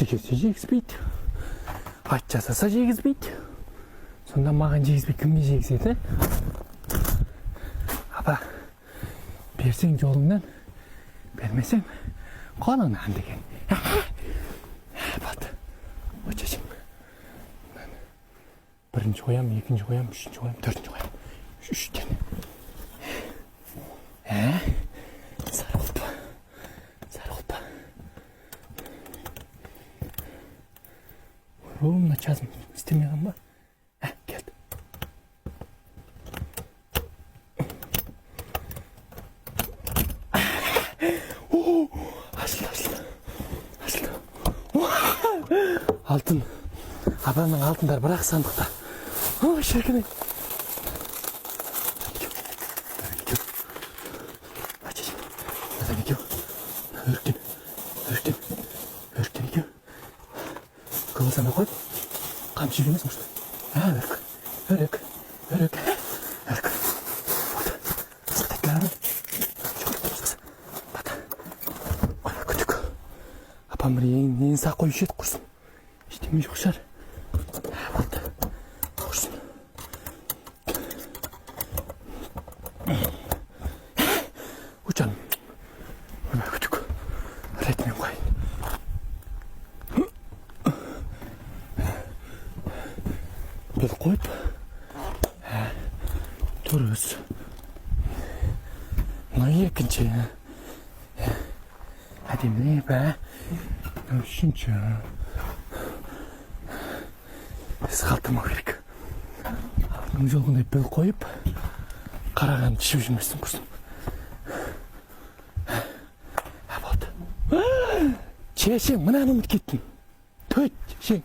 жақсы келсе жегізбейді, ат жасаса жегізбейді. Сонда маған жегізбей кімге жегізеді? Апа, берсең жолыңнан, бермесең қолыңнан деген. Бат, өтесің. Бірінші қоям, екінші қоям, үшінші қоям, төртінші қоям. Үштен. Сары құлпа. Сары құлпа. Ровно жазым істемеген ба? Келді. Ашылды. Алтын. Апамның алтындар бірақ сандықта. Шіркін. Өріктен екеу. Көңілсана қойып, қамшы жүрмесің ұшты. Өрік. Сақтайтылары. Күтік. Апам бір ең сақ қойып еді құрсын. Ештеме жоқ шығар. Құрсын. Ұчаным. Күтік. Ретмен қойын. Бұл қойып, тұрыз. Мұны екінші. Әдеміне бә. Үшінші. Біз қалтырмау керек. Алдың жолғындай бұл қойып, қараған ішіп жүрмесін құрсын. Болды. Шешең, мұнаны ұмыт кеттің. Төт, шең.